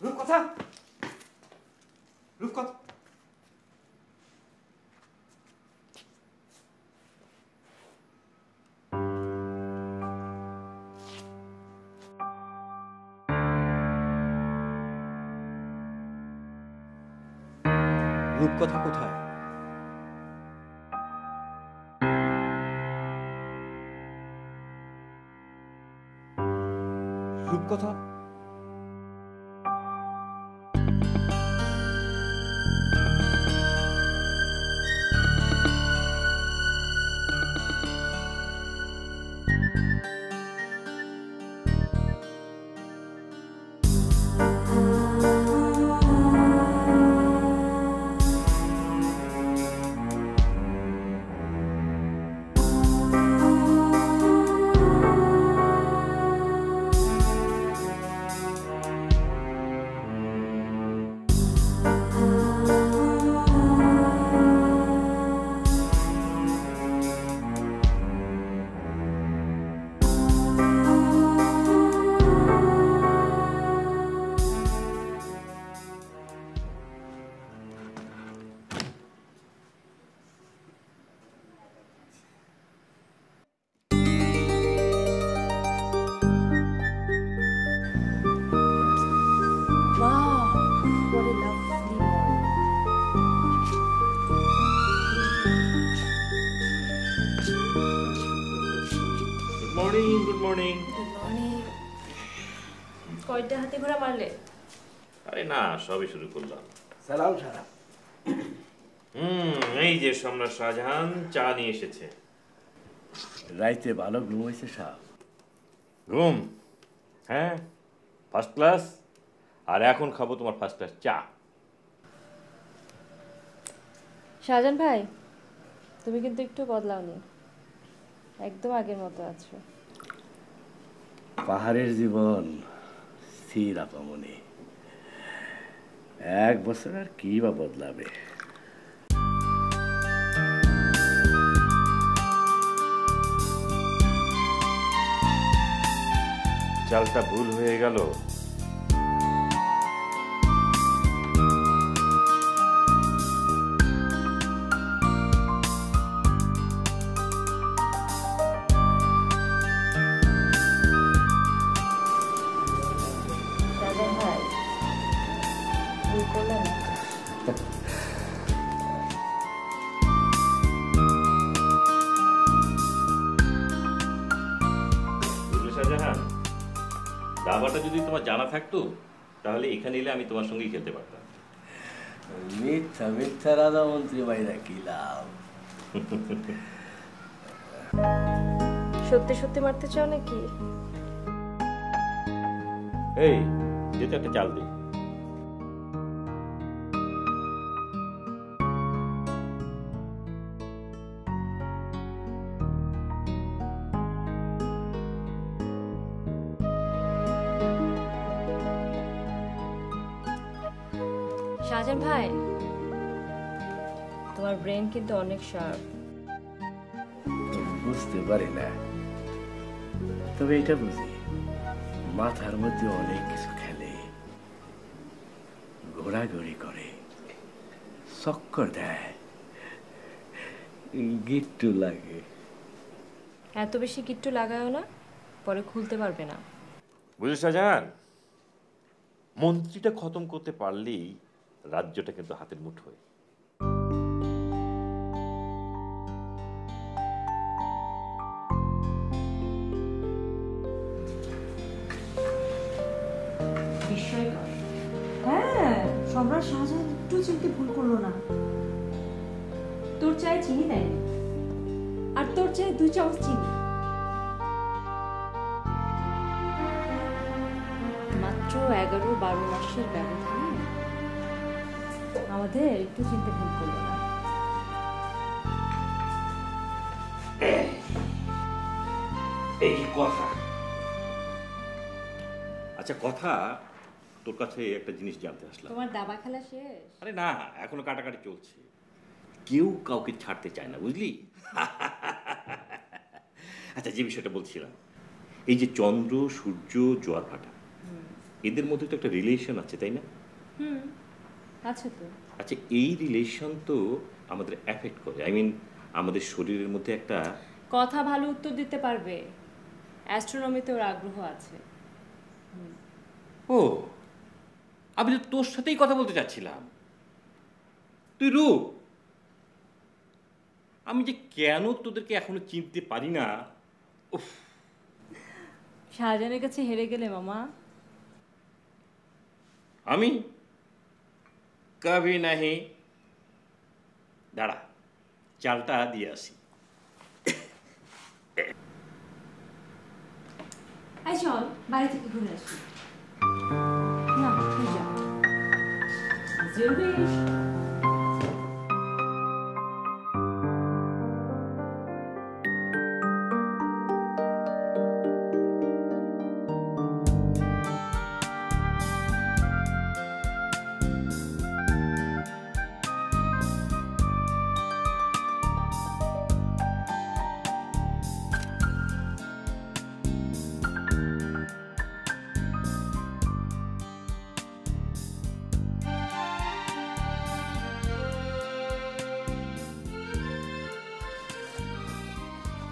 রূপকথা, রূপকথা। রূপকথা কোথায়? রূপকথা কয়টা হাতে ঘোড়া মারলে? আরে না, সবই শুরু করলাম। সালাম সালাম। এই যে সম্রাট শাহজাহান চা নিয়ে এসেছে। রাইতে ভালো ঘুম হয়েছে সাহেব? ঘুম? হ্যাঁ, ফার্স্ট ক্লাস। আর এখন খাবো তোমার ফার্স্ট ক্লাস চা। শাহজাহান ভাই, তুমি কিন্তু একটু বদলাওনি, একদম আগের মতো আছো। পাহাড়ের জীবন স্থির আপামনি, 1 বছর আর কি বা বদলাবে। চালটা ভুল হয়ে গেল। দাবাটা যদি তোমার জানা থাকতো তাহলে এখানে এলে আমি তোমার সঙ্গেই খেলতে পারতাম। মিথ্যা মিথ্যা রাজা মন্ত্রী ভাইরা কি লাভ? সত্যি সত্যি মারতে চাও নাকি? এই যেতে একটা চাল দে। শাহজাহান ভাই, তোমার ব্রেন কিন্তু অনেক শার্প। বুঝতে পারি না, তবে এটা বুঝি মাথার মধ্যে অনেক কিছু খেলে, ঘোরাঘুরি করে, চক্কর দেয়, গিট্টু লাগে। এত বেশি কিট্টু লাগায়ও না, পরে খুলতে পারবে না। বুঝলি শাহজাহান, মন্ত্রীটা খতম করতে পারলেই রাজ্যটা কিন্তু হাতের মুঠোয়। হ্যাঁ, সম্রাট শাহজাহান একটু চিনতে ভুল করলো না। তোর চায়ে চিনি দেয়, আর তোর চায়ে 2 চামচ চিনি। মাত্র 11-12 মাসের ব্যবধানে আমাদের একটু চিনতে ভুল করলো না। এই কি কথা? আচ্ছা কথা, তোর কাছে একটা জিনিস জানতে আসলাম। তোমার দাবা খেলা শেষ? আরে না, এখনো কাটাকাটি চলছে। কেউ কাউকে ছাড়তে চায় না, বুঝলি? আচ্ছা, যে বিষয়টা বলছিলাম, এই যে চন্দ্র সূর্য জোয়ার ভাটা, এদের মধ্যে তো একটা রিলেশন আছে, তাই না? হুম, আছে তো। আচ্ছা, এই রিলেশন তো আমাদের অ্যাফেক্ট করে, আই মিন আমাদের শরীরের মধ্যে একটা। কথা ভালো উত্তর দিতে পারবে, অ্যাস্ট্রোনমিতে ওর আগ্রহ আছে। ও, আমি তো তোর সাথেই কথা বলতে চাচ্ছিলাম। তুই রূপ, আমি যে কেন তোদেরকে এখনো চিনতে পারি না। উফ, শাহজাহানের কাছে হেরে গেলে মামা। আমি কবি নাহি। দাঁড়া, চালটা দিয়ে আসি। এই চল বাড়ি থেকে ঘুরে আসি। না তুই যা। জরুরি।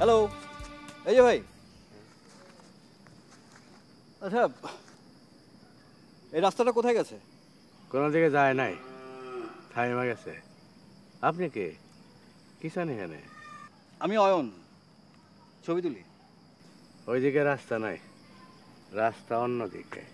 হ্যালো, এই যে ভাই। আচ্ছা, এই রাস্তাটা কোথায় গেছে? কোনো দিকে যায় নাই, থাইমা গেছে। আপনি কে? কি চান এখানে? আমি অয়ন, ছবি তুলি। ওইদিকে রাস্তা নাই, রাস্তা অন্যদিকে।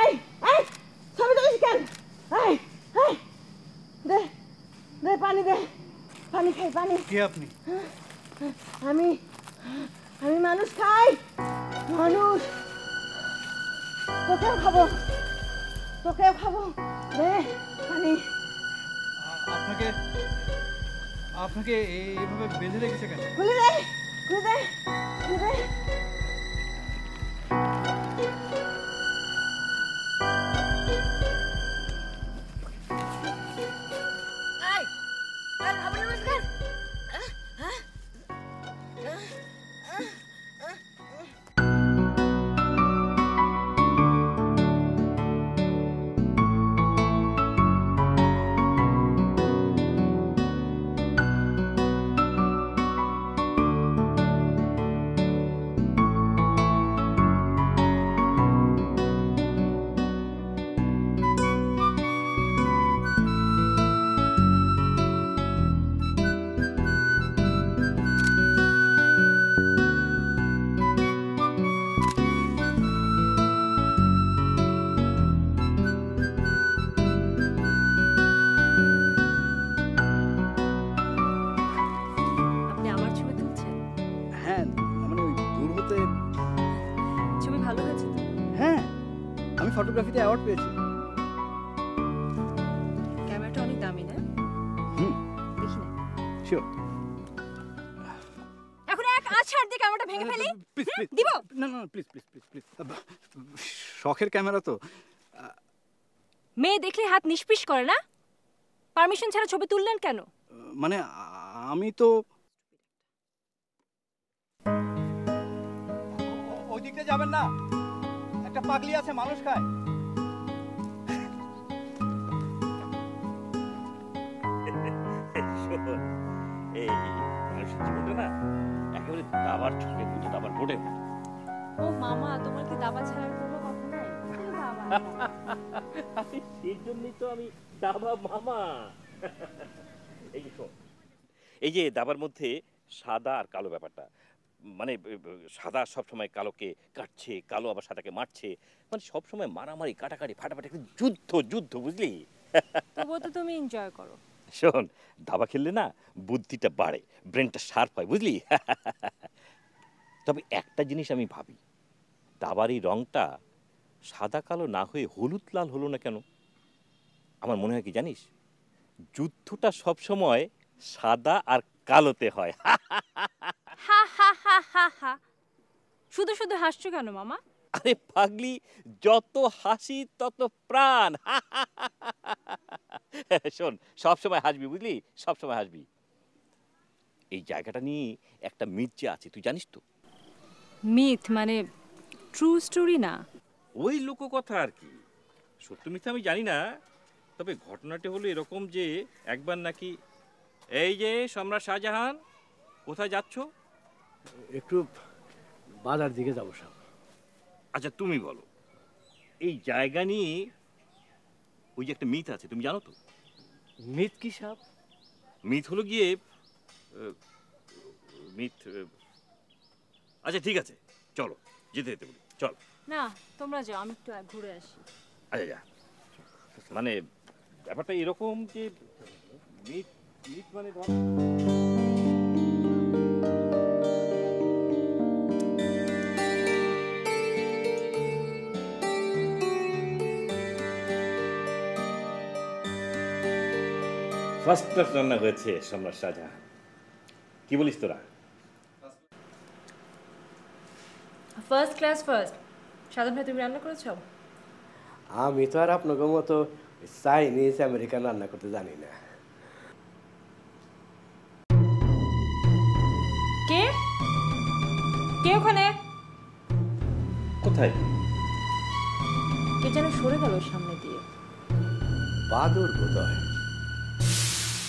এই এই ছবি তুলিস কেন? এই এই দে দে পানি দে, পানি খাই পানি। কে আপনি? আমি আমি মানুষ খাই, মানুষ। তোকেও খাবো, তোকেও খাবো। দে পানি। আপনাকে আপনাকে এইভাবে বেঁধে রেখেছে কেন? খুলে দে, খুলে দে, খুলে দে। আপনি আমার ছবি তুলছেন? হ্যাঁ, মানে ওই দূর হতে। ছবি ভালো হয়েছে তো? হ্যাঁ, আমি ফটোগ্রাফিতে অ্যাওয়ার্ড পেয়েছি। ক্যামেরাটা অনেক দামি না? হুম, দেখি না। শিওর। এখন এক আছাড় দিয়ে ক্যামেরাটা ভেঙে ফেলি। প্লিজ প্লিজ দিব? না না প্লিজ প্লিজ প্লিজ প্লিজ। শখের ক্যামেরা তো। মেয়ে দেখলে হাত নিষ্পিস করে না? পারমিশন ছাড়া ছবি তুললেন কেন? মানে আমি তো ওই দিকটা যাবেন না, একটা পাগলি আছে মানুষ খায়। এই মানুষের জীবনটা না একেবারে দাবার ছকের মতো, দাবার বোর্ডের মতো। ও মামা, তোমার কি দাবা ছাড়ার কোনো কথা নাই? বাবা, সেই জন্যই তো আমি দাবা মামা। এই যে শোন, এই যে দাবার মধ্যে সাদা আর কালো ব্যাপারটা, মানে সাদা সবসময় কালোকে কাটছে, কালো আবার সাদাকে মারছে, মানে সবসময় মারামারি কাটাকাটি ফাটাফাটি, একটা যুদ্ধ যুদ্ধ, বুঝলি? তবুও তো তুমি এনজয় করো। শোন, দাবা খেললে না বুদ্ধিটা বাড়ে, ব্রেনটা শার্প হয়, বুঝলি? তবে একটা জিনিস আমি ভাবি, দাবার এই রংটা সাদা কালো না হয়ে হলুদ লাল হলো না কেন? আমার মনে হয় কি জানিস, যুদ্ধটা সবসময় সাদা আর কালোতে হয়। হা হা হা হা হা। শুধু শুধু হাসছো কেন মামা? আরে পাগলি, যত হাসি তত প্রাণ। শোন, সবসময় হাসবি, বুঝলি? সবসময় হাসবি। এই জায়গাটা নিয়ে একটা মিথ যে আছে, তুই জানিস তো? মিথ মানে ট্রু স্টোরি না? ওই লোককথা আর কি, সত্য মিথ্যা আমি জানি না। তবে ঘটনাটা হলো এরকম যে একবার নাকি, এই যে সম্রাট শাহজাহান, কোথায় যাচ্ছ? একটু বাজার দিকে যাবো সব। আচ্ছা তুমি বলো, এই জায়গা নিয়ে ওই যে একটা মিথ আছে, তুমি জানো তো? মিথ কি সাপ? মিথ হলো গিয়ে মিথ, আচ্ছা ঠিক আছে, চলো যেতে যেতে বলি, চল। না, তোমরা যাও, আমি একটু ঘুরে আসি। আচ্ছা যা, মানে ব্যাপারটা এরকম যে মিথ, মিথ মানে ধর, ফার্স্ট ক্লাস রান্না হয়েছে সম্রাট শাহজাহান, কি বলিস তোরা? First class first. সাধন ভাই, তুমি রান্না করেছো? আমি তো আর আপনাকে মতো চাইনিজ আমেরিকান রান্না করতে জানি না। কে কে ওখানে? কোথায়? কে যেন সরে গেল সামনে দিয়ে। বাদুর বোধ হয়।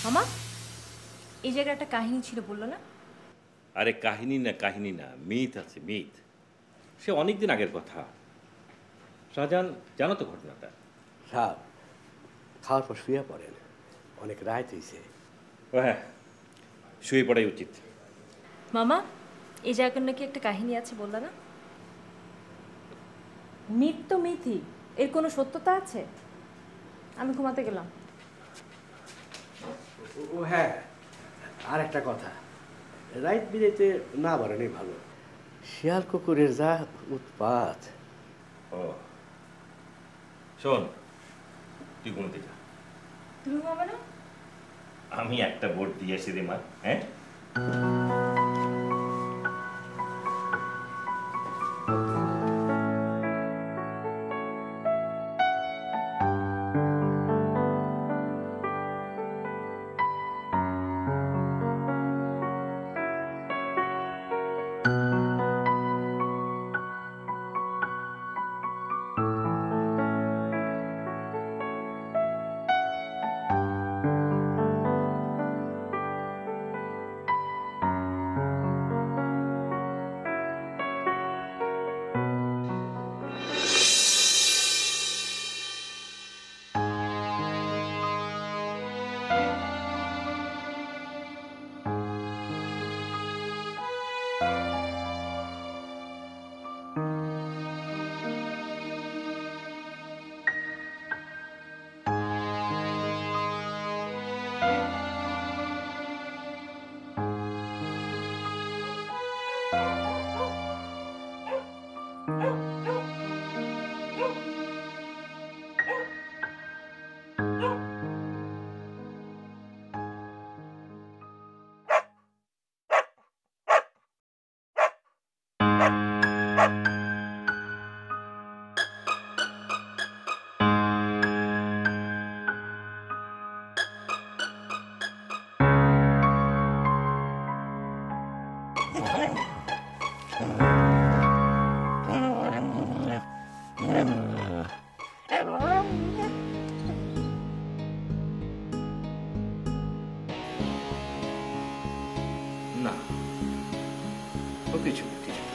মামা, এই জায়গায় একটা কাহিনী ছিল, বললো না? আরে কাহিনী না, কাহিনী না, মিথ আছে, মিথ। সে অনেকদিন আগের কথা। শাহজাহান, জানো তো ঘটনাটা? সাপ খাওয়ার পর শুয়ে পড়েন, অনেক রাত হয়েছে। ও হ্যাঁ, শুয়ে পড়াই উচিত। মামা, এই জায়গার নাকি একটা কাহিনী আছে, বললো না? মিথ তো মিথই, এর কোনো সত্যতা আছে? আমি ঘুমাতে গেলাম। ও হ্যাঁ, আর একটা কথা, রাত বিরেতে না বাড়ানোই ভালো। শিয়াল কুকুরের যা উৎপাত। ও শোন, তুই ঘুমতে যা। তুমি ঘুমাবে না? আমি একটা ভোট দিয়ে আসি রে মা। হ্যাঁ, না ও কিছু না, কিছু না।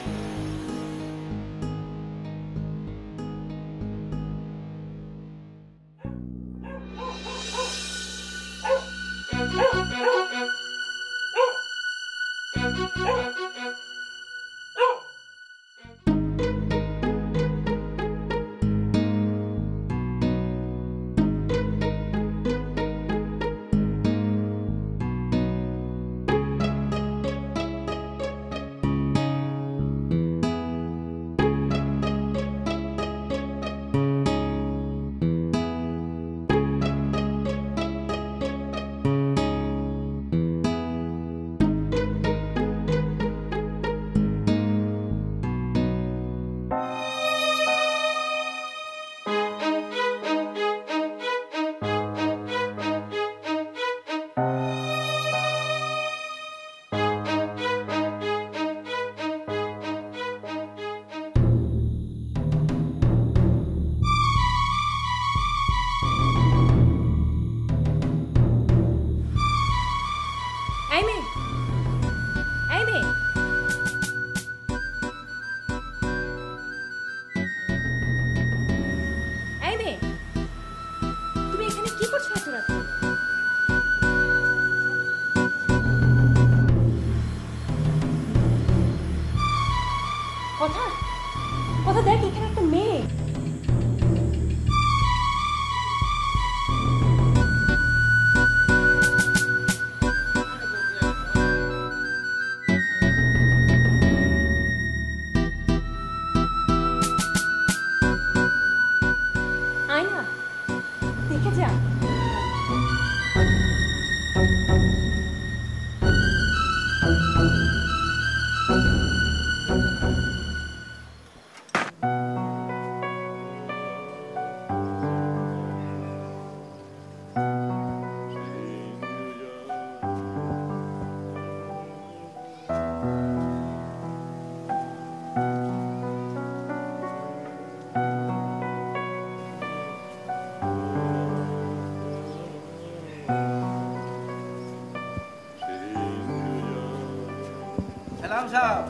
ইমাম সাহেব,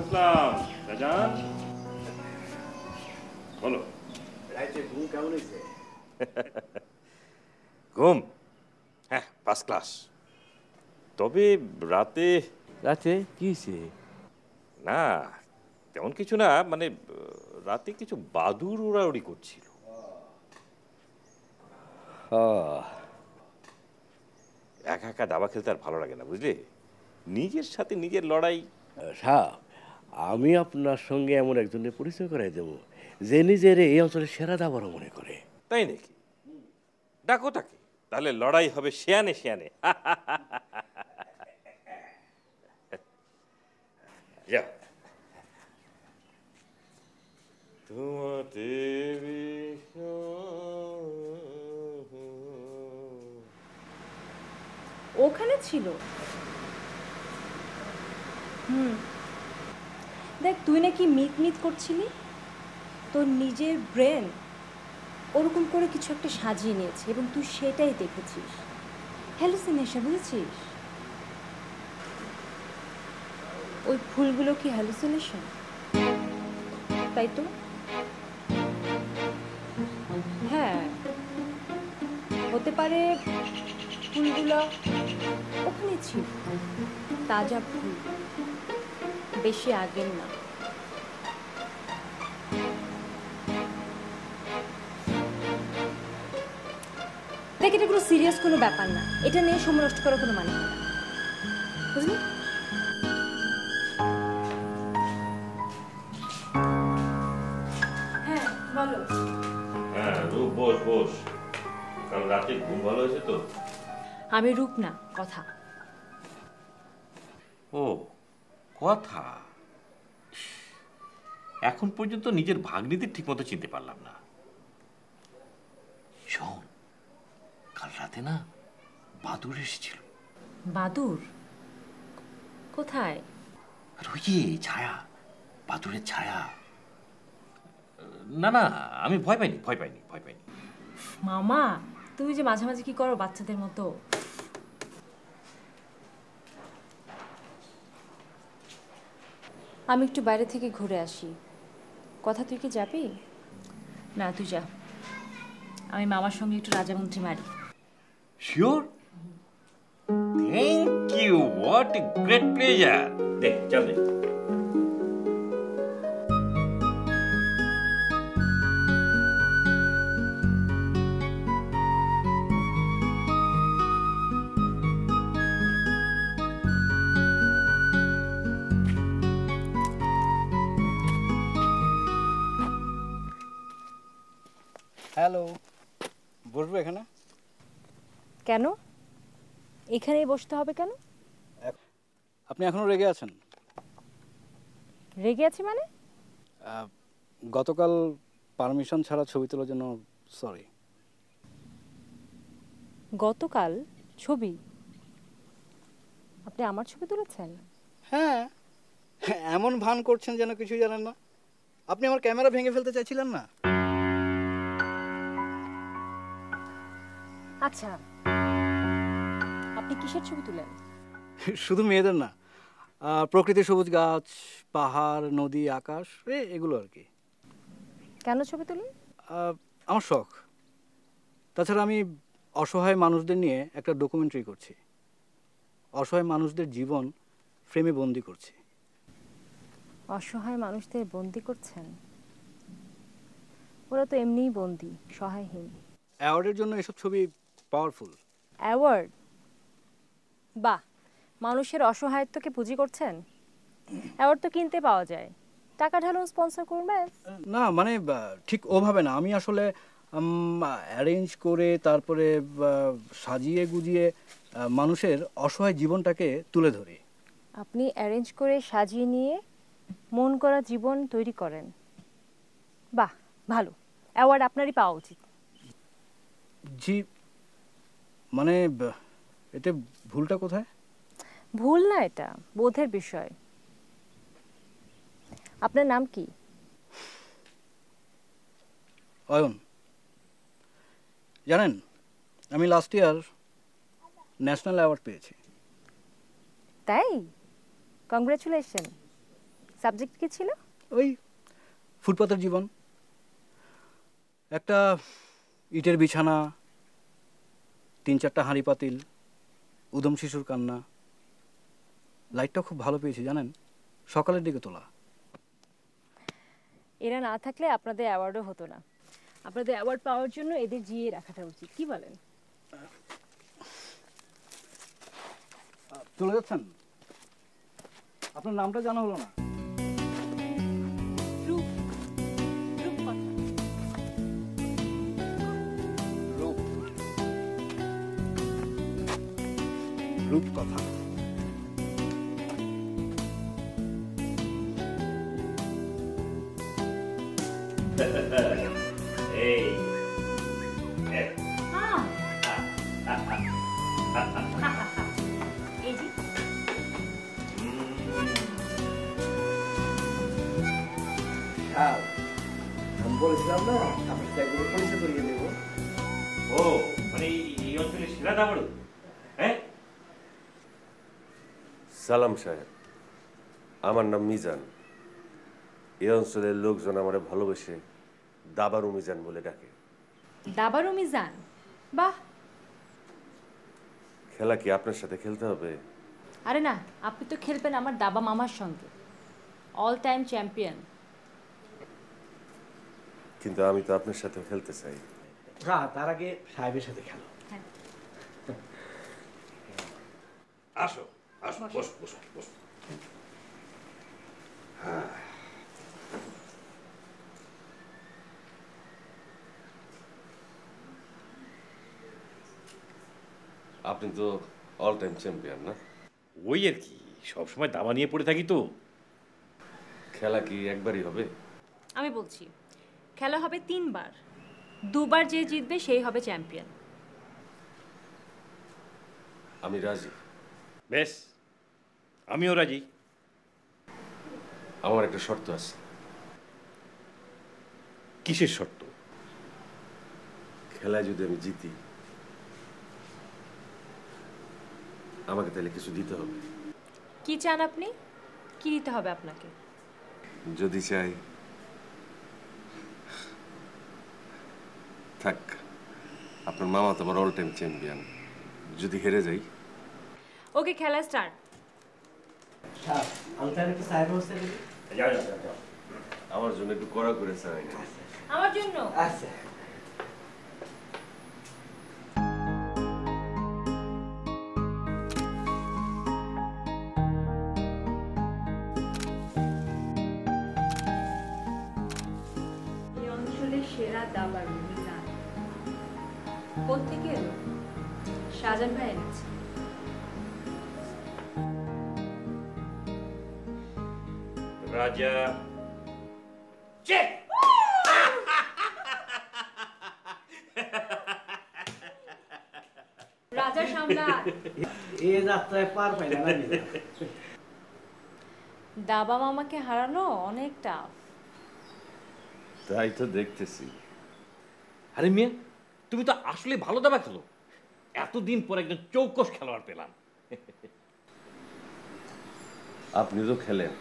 ইসলাম শাহজাহান, বলো। রাইতে ঘুম কেমন হয়েছে? ঘুম হ্যাঁ ফার্স্ট ক্লাস, তবে রাতে রাতে কি হয়েছে? না তেমন কিছু না, মানে রাতে কিছু বাদুড় উড়াউড়ি করছিল। একা একা দাবা খেলতে আর ভালো লাগে না, বুঝলে? নিজের সাথে নিজের লড়াই। সাহেব, আমি আপনার সঙ্গে এমন একজনের পরিচয় করাই দেব যে নিজের এই অঞ্চলের সেরা দাবারও মনে করে। তাই নাকি? ডাকো তাকে, তাহলে লড়াই হবে শেয়ানে শেয়ানে। যাও। তোমাতে ওখানে ছিল। দেখ, তুই নাকি মিট মিট করছিলি, তোর নিজের ব্রেন ওরকম করে কিছু একটা সাজিয়ে নিয়েছে এবং তুই সেটাই দেখেছিস। হ্যালুসিনেশন, বুঝেছিস? ওই ফুলগুলো কি হ্যালুসিনেশন? তাই তো। হ্যাঁ, হতে পারে ফুলগুলো ওখানে ছিল, তাজা ফুল, বেশি আগের না। দেখ, এটা কোনো সিরিয়াস কোনো ব্যাপার না, এটা নিয়ে সময় নষ্ট করার কোনো মানে হয় না, বুঝলি? হ্যাঁ বলো। হ্যাঁ রূপ, বস বস। কাল রাতে ঘুম ভালো হয়েছে তো? আমি রূপ না, কথা। ও কথা। এখন পর্যন্ত নিজের ভাগ্নিদের ঠিক মতো চিনতে পারলাম না। শোন, কাল রাতে না বাদুড় এসেছিল। বাদুর? কোথায়? আর ওই যে ছায়া, বাদুড়ের ছায়া। না না, আমি ভয় পাইনি, ভয় পাইনি, ভয় পাইনি। মামা, তুমি যে মাঝে মাঝে কি করো বাচ্চাদের মতো। আমি একটু বাইরে থেকে ঘুরে আসি। কথা, তুই কি যাবি? না, তুই যা, আমি মামার সঙ্গে একটু রাজামন্ত্রী মারি। Sure? Thank you, what a great pleasure. দেখ চল দেখ। হ্যালো, বসবো এখানে? কেন এখানেই বসতে হবে? কেন? আপনি এখনো রেগে আছেন? রেগে আছি মানে? গতকাল পারমিশন ছাড়া ছবি তোলার জন্য সরি। গতকাল ছবি? আপনি আমার ছবি তুলেছেন? হ্যাঁ, এমন ভান করছেন যেন কিছুই জানেন না। আপনি আমার ক্যামেরা ভেঙে ফেলতে চাইছিলেন না? আচ্ছা, আপনি কিসের ছবি তুলেন? শুধু মেয়েদের না, প্রকৃতির সবুজ গাছ, পাহাড়, নদী, আকাশ, এগুলো আর কি। কেন ছবি তুলেন? আমার শখ। তাছাড়া আমি অসহায় মানুষদের নিয়ে একটা ডকুমেন্টারি করছি। অসহায় মানুষদের জীবন ফ্রেমে বন্দি করছি। অসহায় মানুষদের বন্দি করছেন? ওরা তো এমনিই বন্দি, সহায়হীন। অ্যাওয়ার্ডের জন্য এসব ছবি পাওয়ারফুল। অ্যাওয়ার্ড? বাহ, মানুষের অসহায়ত্বকে পুঁজি করছেন। অ্যাওয়ার্ড তো কিনতে পাওয়া যায়, টাকা ঢালুন, স্পন্সর করবেন। না মানে ঠিক ওভাবে না, আমি আসলে অ্যারেঞ্জ করে তারপরে সাজিয়ে গুজিয়ে মানুষের অসহায় জীবনটাকে তুলে ধরি। আপনি অ্যারেঞ্জ করে সাজিয়ে নিয়ে মন করা জীবন তৈরি করেন। বাহ, ভালো, অ্যাওয়ার্ড আপনারই পাওয়া উচিত। জি, মানে এতে ভুলটা কোথায়? ভুল না, এটা বোধের বিষয়। আপনার নাম কি? অয়ন। জানেন, আমি লাস্ট ইয়ার ন্যাশনাল অ্যাওয়ার্ড পেয়েছি। তাই? কংগ্রেচুলেশন। সাবজেক্ট কি ছিল? ওই ফুটপাতের জীবন, একটা ইটের বিছানা, 3-4টা হাঁড়ি পাতিল, উদম শিশুর কান্না। লাইটটা খুব ভালো পেয়েছি জানেন, সকালের দিকে তোলা। এরা না থাকলে আপনাদের অ্যাওয়ার্ডও হতো না। আপনাদের অ্যাওয়ার্ড পাওয়ার জন্য এদের জিয়ে রাখাটা উচিত, কি বলেন? চলে যাচ্ছেন? আপনার নামটা জানা হলো না। রূপকথা। এই এই জি। আমি বলেছিলাম না আপনার চাকরি পরিচয় করিয়ে দেবো। ও মানে এই অঞ্চলের সেরা দাবাড়ু? হ্যাঁ, সালাম সাহেব, আমার নাম মিজান। এই অঞ্চলের লোকজন আমার ভালোবেসে দাবারু মিজান বলে ডাকে। দাবারু মিজান, বাহ। খেলা কি আপনার সাথে খেলতে হবে? আরে না, আপনি তো খেলবেন আমার দাবা মামার সঙ্গে, অল টাইম চ্যাম্পিয়ন। কিন্তু আমি তো আপনার সাথে খেলতে চাই। হ্যাঁ, তার আগে সাহেবের সাথে খেলো। আসো আসো, বসো বসো বসো। আপনি তো অল টাইম চ্যাম্পিয়ন না? ওই আর কি, সবসময় দাবা নিয়ে পড়ে থাকি তো। খেলা কি একবারই হবে? আমি বলছি খেলা হবে 3 বার, 2 বার যে জিতবে সেই হবে চ্যাম্পিয়ন। আমি রাজি। বেশ, আমিও রাজি। আমার একটা শর্ত আছে। কিসের শর্ত? খেলায় যদি আমি জিতি, আমাকে তাহলে কিছু দিতে হবে। কি চান আপনি? কি দিতে হবে আপনাকে? যদি চাই, থাক, আপনার মামা তো আমার অল টাইম চ্যাম্পিয়ন। যদি হেরে যাই, ওকে, খেলা স্টার্ট। আমি তাহলে একটু সাহেব ব্যবস্থা করি। যাও যাও যাও, যাও। আমার জন্য একটু কড়া করে চাই। আমার জন্য। আচ্ছা। এই অঞ্চলের সেরা দাবাড়ু মিজান কোত্থেকে এলো? শাহজাহান ভাই এনেছে। রাজা চেক। রাজা সামলান। এ যাত্রায় পার পাই না আমি। দাবা মামাকে হারানো অনেক টাফ। তাই তো দেখতেছি। আরে মিয়া, তুমি তো আসলে ভালো দাবা খেলো। এতদিন পর একজন চৌকস খেলোয়াড় পেলাম। আপনি তো খেলেন,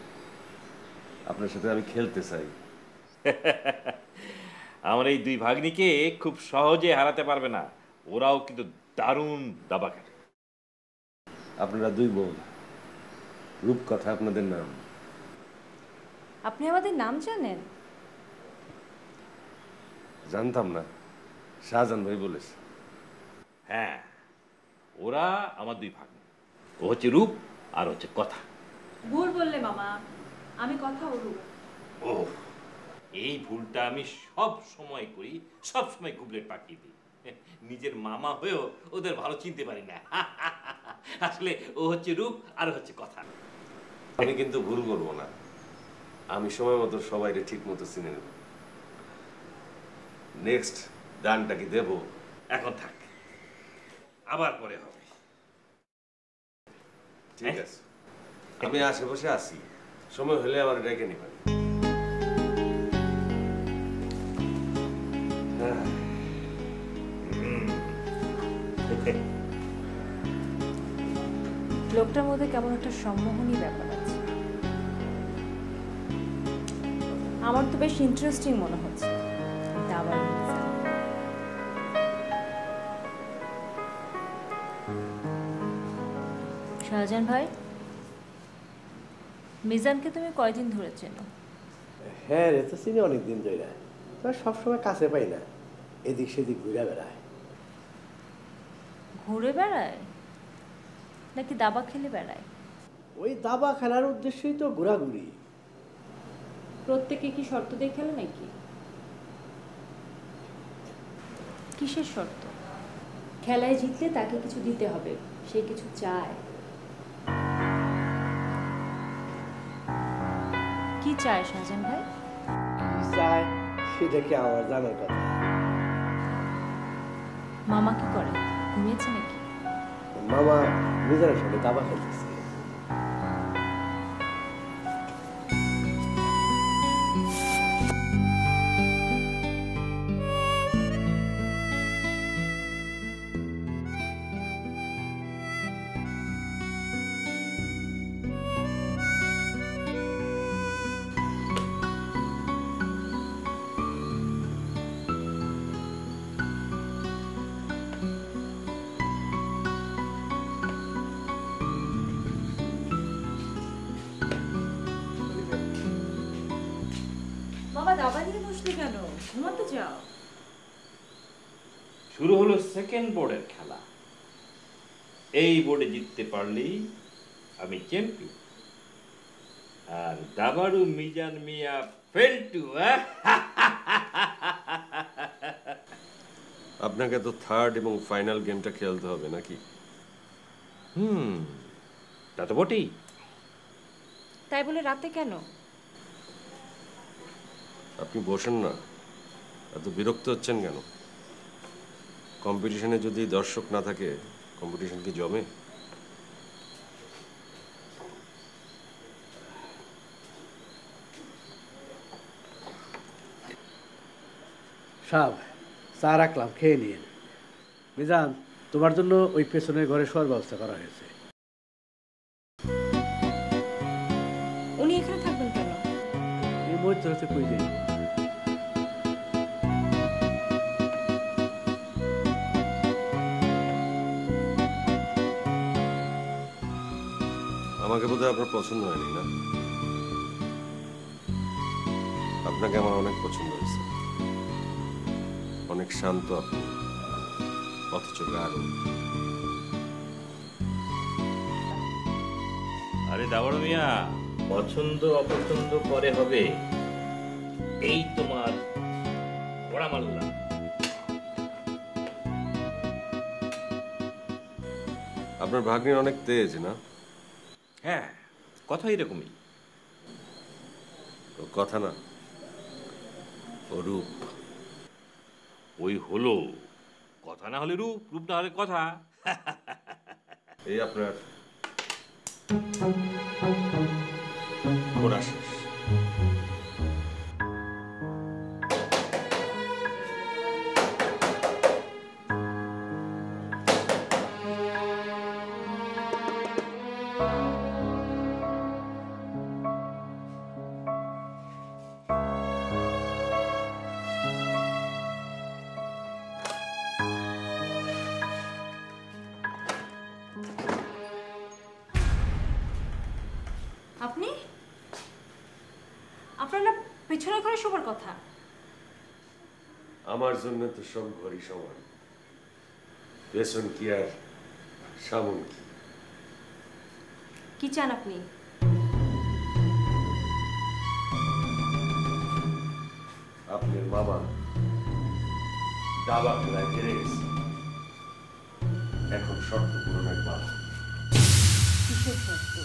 আপনার সাথে আমি খেলতে চাই। আমার এই 2 ভাগ্নিকে খুব সহজে হারাতে পারবে না। ওরাও কিন্তু দারুণ দাবা খেলে। আপনারা 2 বোন, রূপকথা আপনাদের নাম। আপনি আমাদের নাম জানেন? জানতাম না, শাহজাহান ভাই বলেছে। হ্যাঁ, ওরা আমার 2 ভাগ্নি। ও হচ্ছে রূপ আর হচ্ছে কথা। ভুল বললে মামা, আমি কথা বলবো। ও, এই ভুলটা আমি সব সময় করি, সব সময় গুবলেট পাঠিয়ে দিই। নিজের মামা হয়েও ওদের ভালো চিনতে পারি না। আসলে ও হচ্ছে রূপ আর হচ্ছে কথা। আমি কিন্তু ভুল করবো না, আমি সময় মতো সবাইকে ঠিক মতো চিনে নেব। নেক্সট দানটা কি দেব? এখন থাক, আবার পরে হবে। ঠিক আছে, আমি আশেপাশে আসি, সময় হলে আবার ডেকে নিবেন। লোকটার মধ্যে কেমন একটা সম্মোহনী ব্যাপার আছে। আমার তো বেশ ইন্টারেস্টিং মনে হচ্ছে। দাবার মিজান। শাহজাহান ভাই, মিজানকে তুমি কয়দিন ধরে চেনো? হ্যাঁ রে, তো চিনি অনেকদিন ধরে, তো সবসময় কাছে পাই না, এদিক সেদিক ঘুরে বেড়ায়। ঘুরে বেড়ায় নাকি দাবা খেলে বেড়ায়? ওই দাবা খেলার উদ্দেশ্যেই তো ঘোরাঘুরি। প্রত্যেকে কি শর্ত দিয়ে খেলে নাকি? কিসের শর্ত? খেলায় জিতলে তাকে কিছু দিতে হবে, সে কিছু চায়। কি চায় শাহজাহান ভাই? কি চায় সেটা কি আমার জানার কথা? মামা কি করে? ঘুমিয়েছে নাকি? মামা মিজানের সঙ্গে দাবা খেলতেছে। বাবা দাবা নিয়ে বসলে কেন? ঘুমাতে যাও। শুরু হলো সেকেন্ড বোর্ডের খেলা। এই বোর্ডে জিততে পারলেই আমি চ্যাম্পিয়ন, আর দাবারু মিজান মিয়া ফেলটু। আপনাকে তো থার্ড এবং ফাইনাল গেমটা খেলতে হবে নাকি? তা তো বটেই। তাই বলে রাতে কেন? আপনি বসেন না, এত বিরক্ত হচ্ছেন কেন? কম্পিটিশনে যদি দর্শক না থাকে, কম্পিটিশন কি জমে? সাব চা রাখলাম, খেয়ে নিন। মিজান, তোমার জন্য ওই পেছনের ঘরে শোয়ার ব্যবস্থা করা হয়েছে। উনি এখানে থাকবেন কেন? এই মধ্যে হচ্ছে কই যাই। আমাকে বোধহয় আপনার পছন্দ হয়নি না? আপনাকে আমার অনেক পছন্দ হয়েছে। অনেক শান্ত আপনি, অথচ গাঢ়। আরে দাবারু মিয়া, পছন্দ অপছন্দ পরে হবে, এই তোমার বড়া মাল্লা। আপনার ভাগ্নির অনেক তেজ না? হ্যাঁ, কথা এরকমই। ও কথা না, ও রূপ। ওই হলো, কথা না হলে রূপ, রূপ না হলে কথা। এই আপনার ঘোরা শেষ। আপনি? আপনার না পেছনের ঘরে শোবার কথা। আমার জন্য তো সব ঘরই সমান, পেছন কি আর সামন কি? কি চান আপনি? আপনার মামা দাবা খেলায় হেরে গেছে, এখন শর্ত পূরণের পালা। কিসের শর্ত?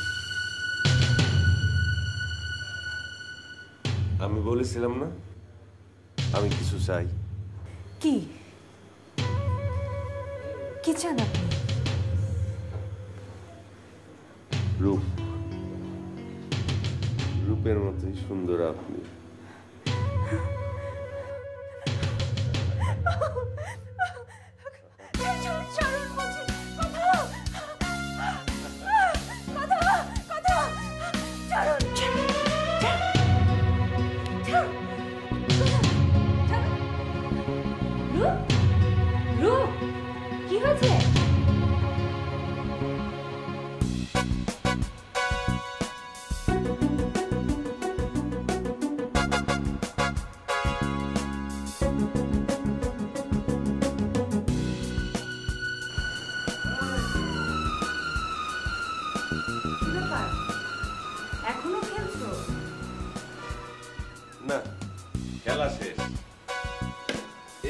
আমি বলেছিলাম না আমি কিছু চাই। কি কি চান আপনি? রূপ, রূপের মতোই সুন্দর আপনি। ছাড়ুন, ছাড়ুন, ছাড়ুন।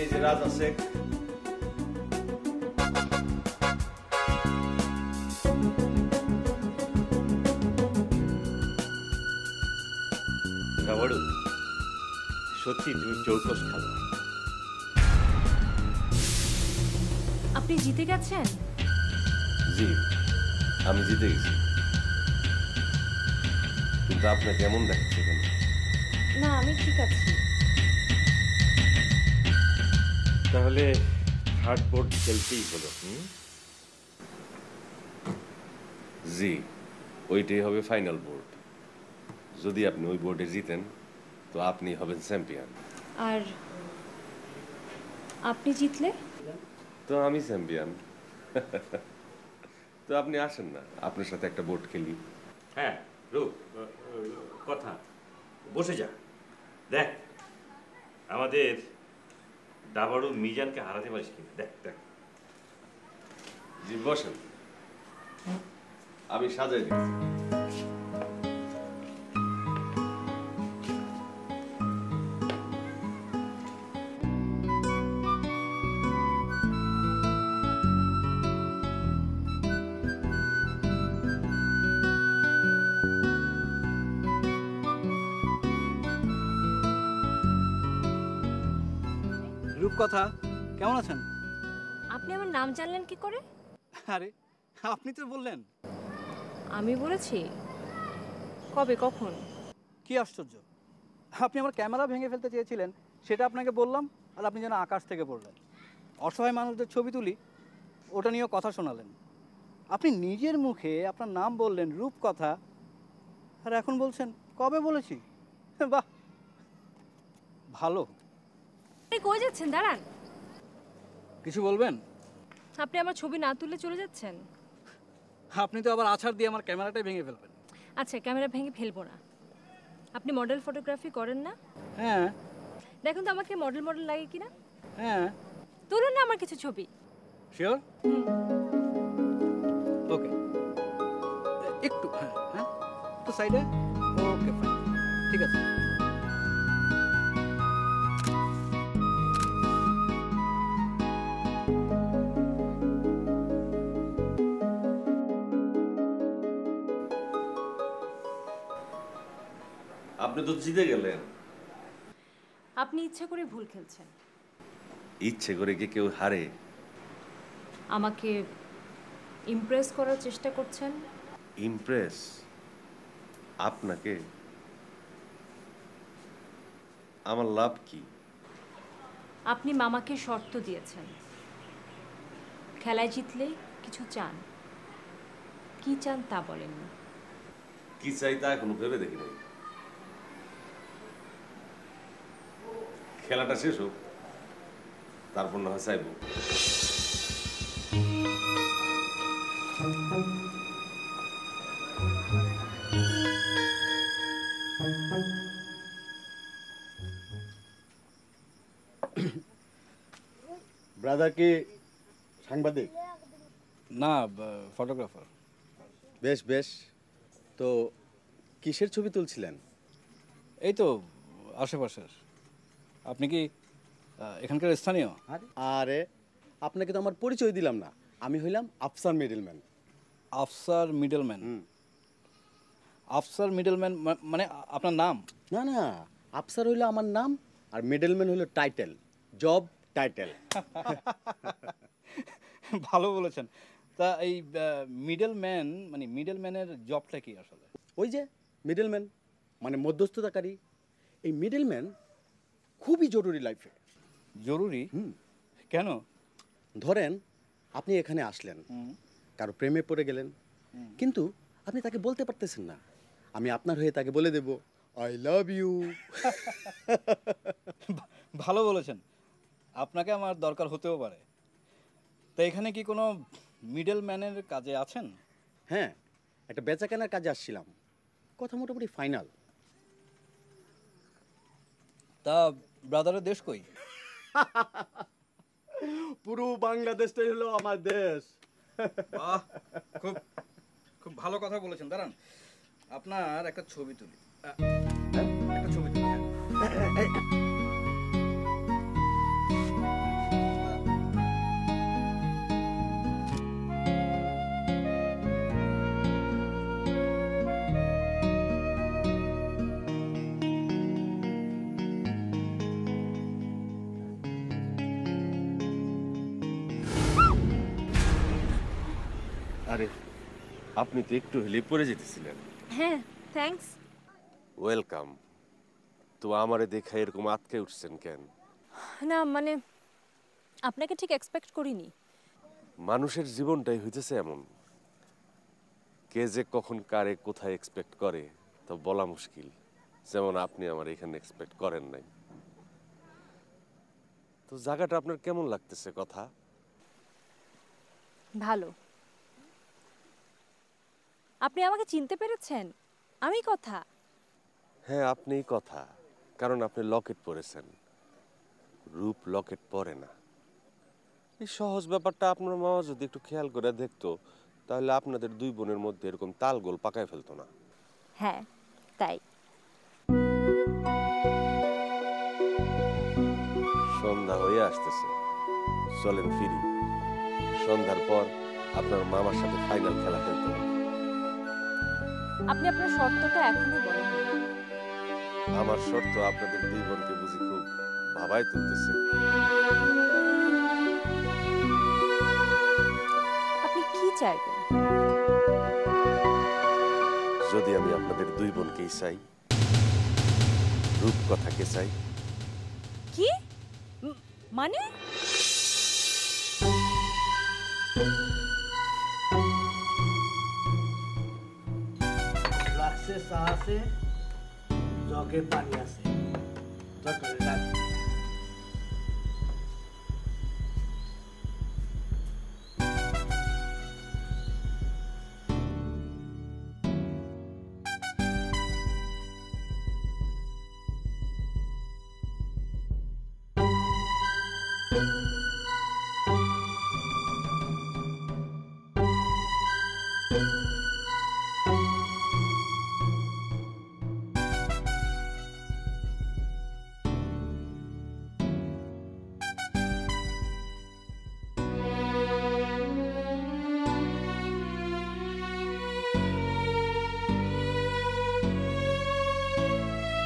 এই যে রাজা শেখ। বড় সত্যি তুমি চৌকস খেলো। আপনি জিতে গেছেন? জি, আমি জিতে গেছি। কিন্তু আপনাকে কেমন দেখাচ্ছে কেন? না, আমি ঠিক আছি। তাহলে থার্ড বোর্ড খেলতেই হলো। জি, ওইটাই হবে ফাইনাল বোর্ড। যদি আপনি ওই বোর্ডে জিতেন তো আপনি হবেন চ্যাম্পিয়ন। আর আপনি জিতলে? তো আমি চ্যাম্পিয়ন। তো আপনি আসেন না, আপনার সাথে একটা বোর্ড খেলি। হ্যাঁ রূপ, কথা বসে যা, দেখ আমাদের দাবাড়ু মিজানকে হারাতে পারিস কিনা। দেখ দেখ। জি বসেন, আমি সাজাই দিচ্ছি। রূপকথা, কেমন আছেন? আপনি আমার নাম জানলেন কি করে? আরে আপনি তো বললেন। আমি বলেছি? কবে, কখন? কি আশ্চর্য, আপনি আমার ক্যামেরা ভেঙে ফেলতে চেয়েছিলেন, সেটা আপনাকে বললাম, আর আপনি যেন আকাশ থেকে পড়লেন। অসহায় মানুষদের ছবি তুলি, ওটা নিয়েও কথা শোনালেন। আপনি নিজের মুখে আপনার নাম বললেন রূপকথা, আর এখন বলছেন কবে বলেছি। বাহ, ভালো। আপনি কই যাচ্ছেন? দাঁড়ান। কিছু বলবেন? আপনি আমার ছবি না তুলে চলে যাচ্ছেন? আপনি তো আবার আছাড় দিয়ে আমার ক্যামেরাটাই ভেঙে ফেলবেন। আচ্ছা, ক্যামেরা ভেঙে ফেলবো না। আপনি মডেল ফটোগ্রাফি করেন না? হ্যাঁ। দেখুন তো আমাকে মডেল মডেল লাগে কিনা। হ্যাঁ। তুলুন না আমার কিছু ছবি। শিওর? ওকে, একটু হ্যাঁ হ্যাঁ একটু সাইডে। ওকে ফাইন, ঠিক আছে। আপনি তো জিতে গেলেন। আপনি ইচ্ছা করে ভুল খেলছেন। ইচ্ছে করে কি কেউ হারে? আমাকে ইমপ্রেস করার চেষ্টা করছেন। ইমপ্রেস? আপনাকে? আমার লাভ কি? আপনি মামাকে শর্ত দিয়েছেন, খেলায় জিতলে কিছু চান। কি চান তা বলেননি। কি চাই তা এখনো ভেবে দেখি নাই। খেলাটা শেষ হোক, তারপর না হয় চাইব। ব্রাদার কি সাংবাদিক? না, ফটোগ্রাফার। বেশ বেশ। তো কিসের ছবি তুলছিলেন? এই তো আশেপাশের। আপনি কি এখানকার স্থানীয়? আরে আপনাকে তো আমার পরিচয় দিলাম না। আমি হইলাম Afsar middleman. Afsar middleman? Afsar middleman মানে আপনার নাম? না না, আফসার হইলো আমার নাম, আর মিডলম্যান হইলো টাইটেল, জব টাইটেল। ভালো বলেছেন। তা এই মিডলম্যান মানে মিডলম্যানের জবটা কি আসলে? ওই যে মিডলম্যান মানে মধ্যস্থতাকারী। এই মিডলম্যান খুবই জরুরি লাইফে। জরুরি? কেন? ধরেন আপনি এখানে আসলেন, কারো প্রেমে পড়ে গেলেন, কিন্তু আপনি তাকে বলতে পারতেছেন না। আমি আপনার হয়ে তাকে বলে দেব আই লাভ ইউ। ভালো বলেছেন। আপনাকে আমার দরকার হতেও পারে। তা এখানে কি কোনো মিডলম্যানের কাজে আছেন? হ্যাঁ, একটা বেচা কেনার কাজে আসছিলাম। কথা মোটামুটি ফাইনাল। তা ব্রাদারের দেশ কই? পুরো বাংলাদেশটাই হলো আমার দেশ। বাহ, খুব খুব ভালো কথা বলেছেন। দাঁড়ান, আপনার একটা ছবি তুলি। একটা ছবি তুলি। আরে আপনি তো একটু হলেই পড়ে যেতেছিলেন। হ্যাঁ, থ্যাঙ্কস। ওয়েলকাম। তো আমারে দেখে এরকম আটকে উঠছেন কেন? না মানে আপনাকে ঠিক এক্সপেক্ট করিনি। মানুষের জীবনটাই হইতেছে এমন, কে যে কখন কারে কোথায় এক্সপেক্ট করে তা বলা মুশকিল। যেমন আপনি আমার এখানে এক্সপেক্ট করেন নাই। তো জায়গাটা আপনার কেমন লাগতেছে? কথা ভালো। আপনি আমাকে চিনতে পেরেছেন? আমি কথা। হ্যাঁ, আপনিই কথা, কারণ আপনি লকেট পরেছেন। রূপ লকেট পরে না। এই সহজ ব্যাপারটা আপনার মামা যদি একটু খেয়াল করে দেখতো, তাহলে আপনাদের দুই বোনের মধ্যে এরকম তালগোল পাকায় ফেলতো না। হ্যাঁ, তাই। সন্ধ্যা হয়ে আসতেছে, চলেন ফিরি। সন্ধ্যার পর আপনার মামার সাথে ফাইনাল খেলা খেলতে হবে। আপনি আপনার শর্তটা এখনো বলেননি। আমার শর্ত আপনাদের দুই বোনকে বুঝি খুব ভাবায় তুলতেছে। আপনি কি চাইবেন? যদি আমি আপনাদের দুই বোনকেই চাই, রূপকথাকে চাই। কি মানে? ফ্লাক্সে চা আছে, জগে পানি আছে, দরকার রাখ।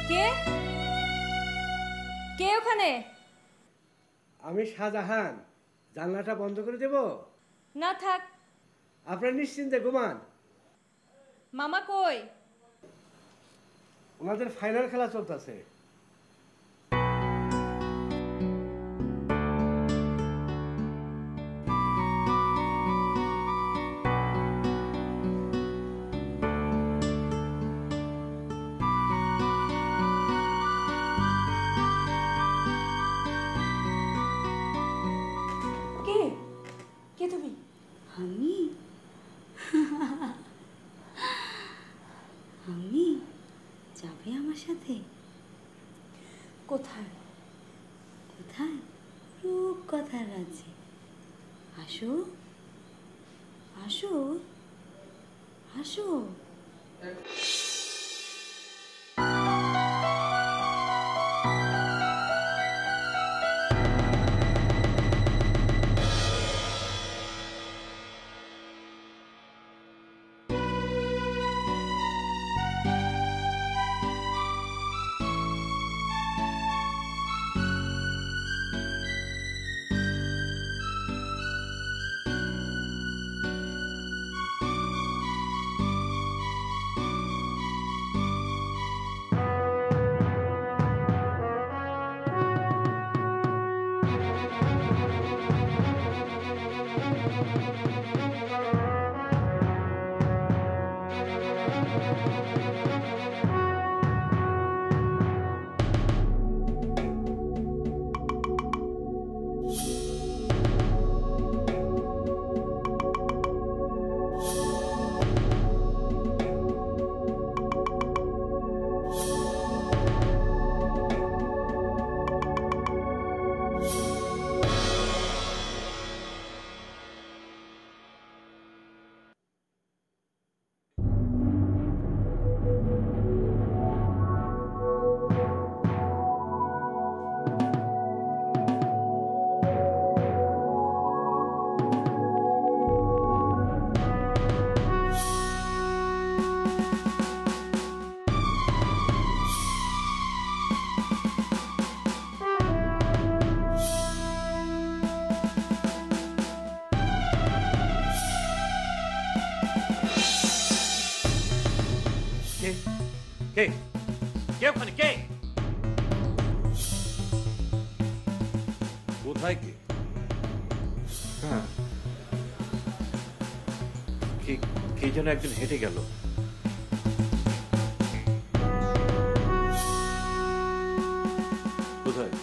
কে কে ওখানে? আমি শাহজাহান, জানলাটা বন্ধ করে দেব? না থাক। আপনার নিশ্চিন্তে ঘুমান। মামা কই? ওনাদের ফাইনাল খেলা চলতেছে। কে কে তুমি? আমি আমি যাবে আমার সাথে? কোথায়? কোথায়? রূপকথার রাজ্যে। আসো আসো আসো। কে কে ওখানে কে? কোথায় কে? হ্যাঁ, কে কে যেন একজন হেঁটে গেল। কোথায়?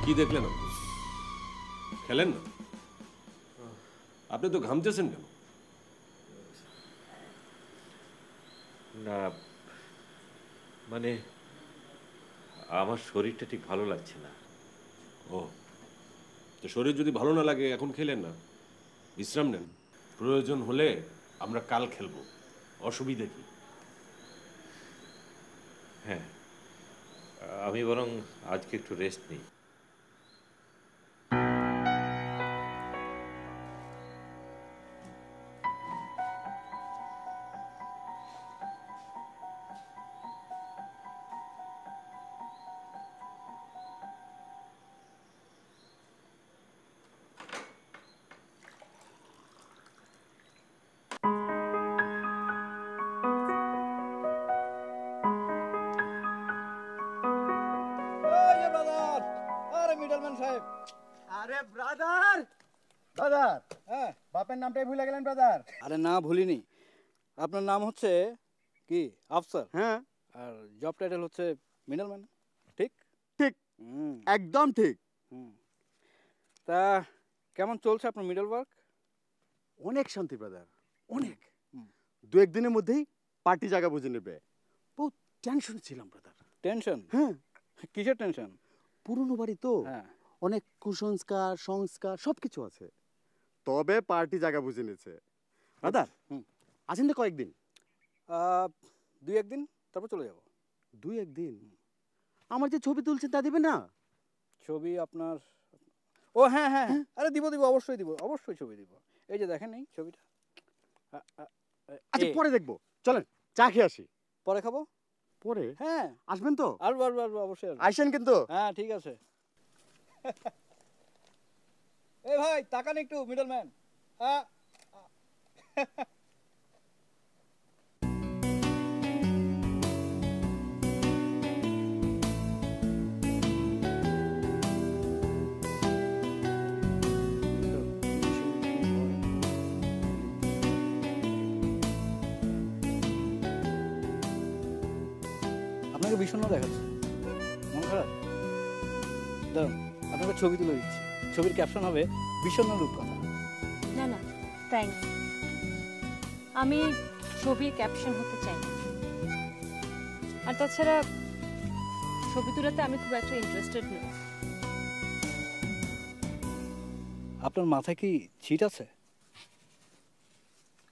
কি দেখলেন আপনি? খেলেন না? আপনি তো ঘামতেছেন কেন? না, মানে আমার শরীরটা ঠিক ভালো লাগছে না। ও, তো শরীর যদি ভালো না লাগে এখন খেলেন না, বিশ্রাম নেন। প্রয়োজন হলে আমরা কাল খেলবো, অসুবিধা কি? হ্যাঁ, আমি বরং আজকে একটু রেস্ট নিই। ব্রাদার, আরে মিডলম্যান সাহেব। আরে ব্রাদার, ব্রাদার, হ্যাঁ, বাপের নামটাই ভুলে গেলেন ব্রাদার। আরে না, ভুলিনি। আপনার নাম হচ্ছে কি? আফসার। হ্যাঁ, আর জব টাইটেল হচ্ছে মিডলম্যান, ঠিক? ঠিক, হুম একদম ঠিক। হুম। তা কেমন চলছে আপনার মিডল ওয়ার্ক? অনেক শান্তি ব্রাদার, অনেক। হুম। 2-1 দিনের মধ্যেই পার্টি জায়গা বুঝে নেবে। বহুত টেনশন ছিলাম ব্রাদার। টেনশন? হ্যাঁ, কিসের টেনশন? পুরনো বাড়ি তো, হ্যাঁ। অনেক কুসংস্কার সংস্কার সব কিছু আছে, তবে পার্টি জায়গা বুঝে নিচ্ছে ব্রাদার। হুম। আছেন তো কয়েকদিন? 2-1 দিন, তারপর চলে যাব। 2-1 দিন? আমার যে ছবি তুলছেন তা দিবে না? ছবি আপনার? ও হ্যাঁ হ্যাঁ, আরে দিব দিব, অবশ্যই দিব, অবশ্যই ছবি দিব। এই যে দেখেন এই ছবিটা। আচ্ছা, পরে দেখবো, চলেন চা খেয়ে আসি। পরে খাবো? পরে? হ্যাঁ। আসবেন তো? আসবো আসবো আসবো, অবশ্যই আসবো। আইসেন কিন্তু। হ্যাঁ, ঠিক আছে। এই ভাই, তাকান একটু, মিডলম্যান। আপনাকে বিষণ্ণ দেখাচ্ছে, মন খারাপ? দাঁড়ান, আপনাকে ছবি তুলে দিচ্ছি। ছবির ক্যাপশন হবে বিষণ্ণ রূপকথা। না না, থ্যাঙ্কস। আমি ছবির ক্যাপশন হতে চাই না। আর তাছাড়া ছবি তোলাতে আমি খুব একটা ইন্টারেস্টেড নই। আপনার মাথায় কি ছিট আছে?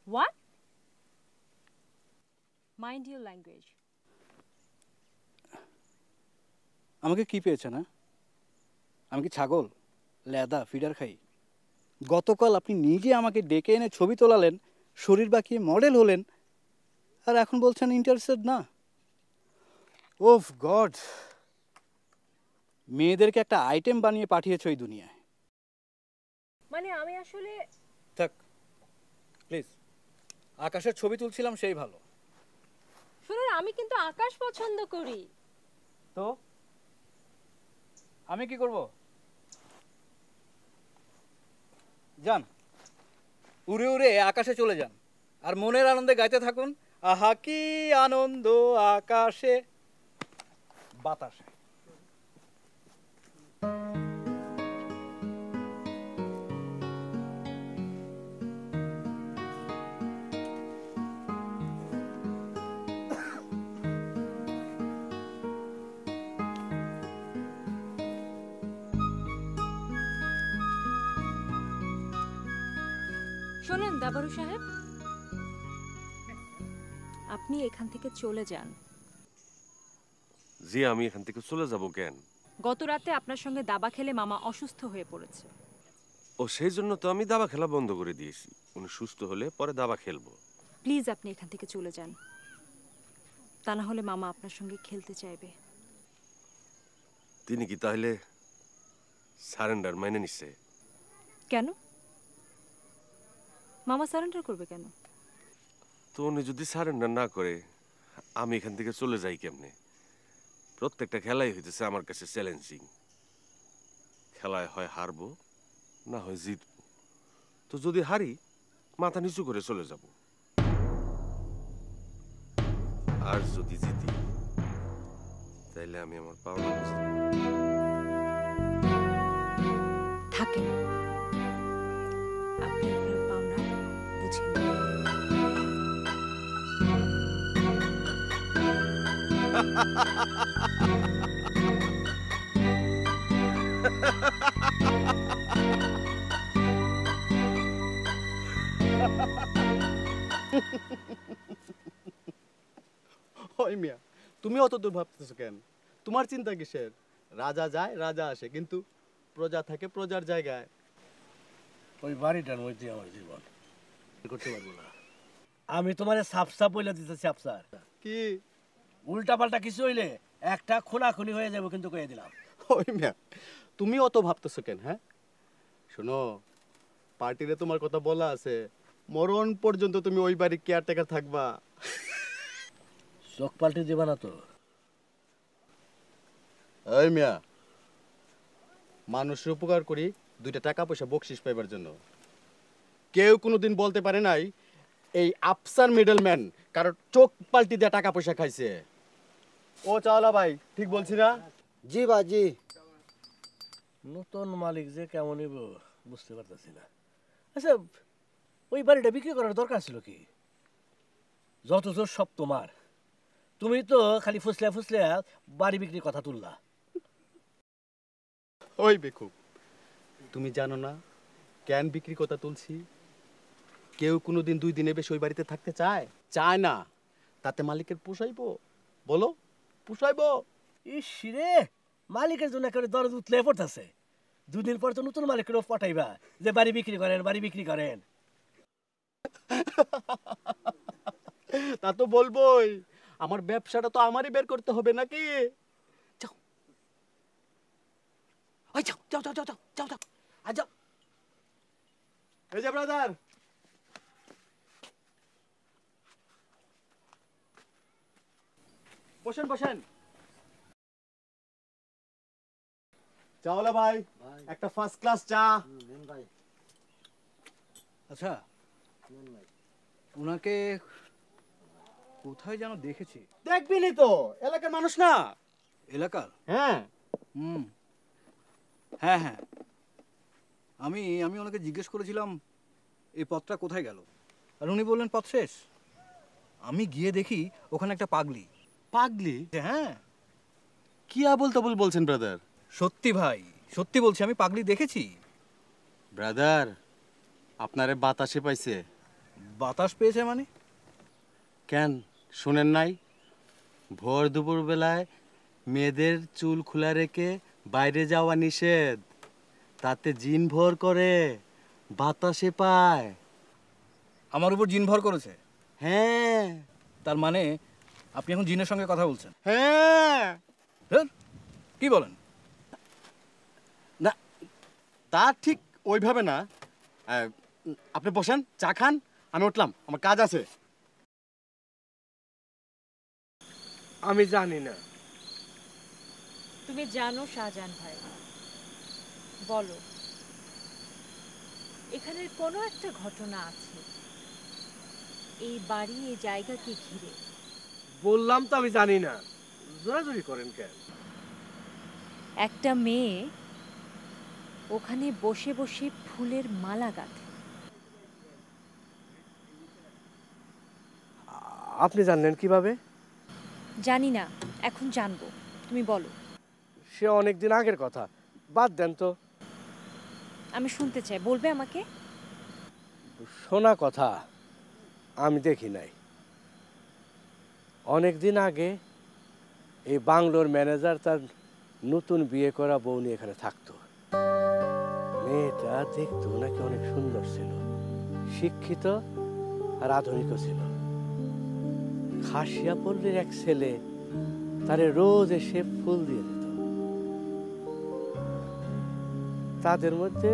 হোয়াট? Mind your language. আমাকে কি পেয়েছে না? আমি কি ছাগল, লেদা ফিডার খাই? গতকাল আপনি নিজে আমাকে ডেকে এনে ছবি তোলালেন, শরীর বাঁকিয়ে মডেল হলেন, আর এখন বলছেন ইন্টারেস্টেড না। ওফ গড, মেয়েদেরকে একটা আইটেম বানিয়ে পাঠিয়েছ এই দুনিয়ায়। মানে আমি আসলে থাক প্লিজ, আকাশের ছবি তুলছিলাম সেই ভালো। শুনুন, আমি কিন্তু আকাশ পছন্দ করি। তো আমি কি করব? যান, উড়ে উড়ে আকাশে চলে যান, আর মনের আনন্দে গাইতে থাকুন, আহা কি আনন্দ আকাশে বাতাসে। শোনেন দাবারু সাহেব, আপনি এখান থেকে চলে যান। জি, আমি এখান থেকে চলে যাব কেন? গত রাতে আপনার সঙ্গে দাবা খেলে মামা অসুস্থ হয়ে পড়েছে। ও, সেই জন্য তো আমি দাবা খেলা বন্ধ করে দিয়েছি। উনি সুস্থ হলে পরে দাবা খেলবো। প্লিজ আপনি এখান থেকে চলে যান, তা না হলে মামা আপনার সঙ্গে খেলতে চাইবে। তিনি কি তাহলে সারেন্ডার মেনে নিচ্ছে? কেন? মামা সারেন্ডার করবে কেন? তো উনি যদি সারেন্ডার না করে, আমি এখান থেকে চলে যাই কেমনে? প্রত্যেকটা খেলাই হইতেছে আমার কাছে চ্যালেঞ্জিং। খেলায় হয় হারবো, না হয় জিতবো। তো যদি হারি, মাথা নিচু করে চলে যাব। আর যদি জিতি, তাইলে আমি আমার পাওনা বুঝতে থাকেন, আপনি আপনার পাওনা বুঝে নিন। ওই মিয়া, তুমি অত দূর ভাবতেছো কেন? তোমার চিন্তা কিসের? রাজা যায় রাজা আসে, কিন্তু প্রজা থাকে প্রজার জায়গায়। ওই বাড়িটার মধ্যে আমার জীবন করতে পারবো না। আমি তোমার সাফ সাফ বলে দিতেছি আফসার, কি? উল্টা পাল্টা কিছু হইলে একটা খুনাখুনি হয়ে যাবো, কিন্তু কয়ে দিলাম। ওই মিয়া, তুমি অত ভাবতেছো কেন? হ্যাঁ শোনো, পার্টিরে তোমার কথা বলা আছে, মরণ পর্যন্ত তুমি ওই বাড়ির কেয়ারটেকার থাকবা। চোখ পাল্টে দেবা না তো? এই মিয়া, মানুষের উপকার করি 2টা টাকা পয়সা বকশিস পাইবার জন্য। কেউ কোনোদিন বলতে পারে নাই এই আফসার মিডলম্যান কারণ চোখ পাল্টি দিয়ে টাকা পয়সা খাইছে। ও চাওলা ভাই, ঠিক বলছি না? জি বাজি। নতুন মালিক যে কেমন হইব বুঝতে পারতেছি না। আচ্ছা, ওই বাড়িটা বিক্রি করার দরকার ছিল কি? যত জোর সব তোমার, তুমি তো খালি ফুসলে ফুসলে বাড়ি বিক্রির কথা তুললা। ওই বেকুব, তুমি জানো না কেন বিক্রি কথা তুলছি? কেউ কোনোদিন 2 দিনের বেশি ওই বাড়িতে থাকতে চায়? চায় না। তাতে মালিকের পোষাইবো? বলো, পোষাইবো? ইস রে, মালিকের জন্য করে দরদ উতলে পড়তেছে। 2 দিন পর তো নতুন মালিকের পাঠাইবা যে বাড়ি বিক্রি করেন, বাড়ি বিক্রি করেন। তা তো বলবোই, আমার ব্যবসাটা তো আমারই বের করতে হবে নাকি? যাও, ওই যাও যাও যাও যাও যাও যাও যাও, আর যাও। এই যে ব্রাদার, বসেন বসেন। চাওলা ভাই, একটা ফার্স্ট ক্লাস চা। আচ্ছা, ওনাকে কোথায় যেন দেখেছি। দেখবিনি তো, এলাকার মানুষ না? এলাকার? হ্যাঁ। হ্যাঁ হ্যাঁ, আমি ওনাকে জিজ্ঞেস করেছিলাম এই পথটা কোথায় গেল, আর উনি বললেন পথ শেষ। আমি গিয়ে দেখি ওখানে একটা পাগলি। পাগলি? হ্যাঁ। কি আবল তাবল বলছেন ব্রাদার? সত্যি ভাই, সত্যি বলছি, আমি পাগলি দেখেছি। ব্রাদার, আপনারে বাতাসে পাইছে। বাতাস পেয়েছে মানে? কেন শুনেন নাই? ভোর দুপুর বেলায় মেয়েদের চুল খোলা রেখে বাইরে যাওয়া নিষেধ, তাতে জিন ভর করে, বাতাসে পায়। আমার উপর জিন ভর করেছে? হ্যাঁ। তার মানে আপনি এখন জিনের সঙ্গে কথা বলছেন? হ্যাঁ। কি বলেন? না, তা ঠিক ওইভাবে না। আপনি বসেন, চা খান, আমি উঠলাম, আমার কাজ আছে। আমি জানি না। তুমি জানো শাহজাহান ভাই, বলো এখানের কোনো একটা ঘটনা আছে এই বাড়ি এই জায়গাকে ঘিরে। বললাম তো আমি জানি না, জোরাজুরি করেন কেন? একটা মেয়ে ওখানে বসে বসে ফুলের মালা গাঁথে। আপনি জানলেন কিভাবে? জানি না, এখন জানবো, তুমি বলো। সে অনেকদিন আগের কথা, বাদ দেন তো। আমি শুনতে চাই, বলবে আমাকে? শোনা কথা, আমি দেখি নাই। অনেকদিন আগে এই বাংলোর ম্যানেজার তার নতুন বিয়ে করা বউ নিয়ে এখানে থাকতো। মেয়েটা দেখতো নাকি অনেক সুন্দর ছিল, শিক্ষিত আর আধুনিকও ছিল। খাসিয়া পল্লীর এক ছেলে তারে রোজ এসে ফুল দিয়ে দিত। তাদের মধ্যে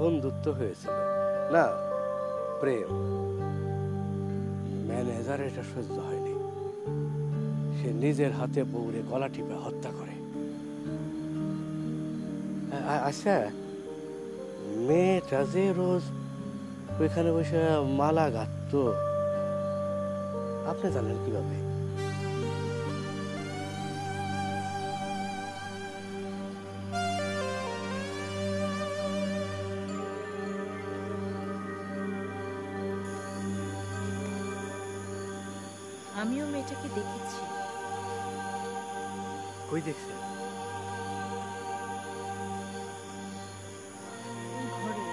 বন্ধুত্ব হয়েছিল, না প্রেম। ম্যানেজার এটা সহ্য হয়নি, সে নিজের হাতে বউরে গলা টিপে হত্যা করে। আচ্ছা, মেয়েটা যে রোজ ওইখানে বসে মালা গাঁথত, আপনি জানেন কিভাবে? আমিও মেয়েটাকে দেখেছি। কই দেখছেন? ঘরে।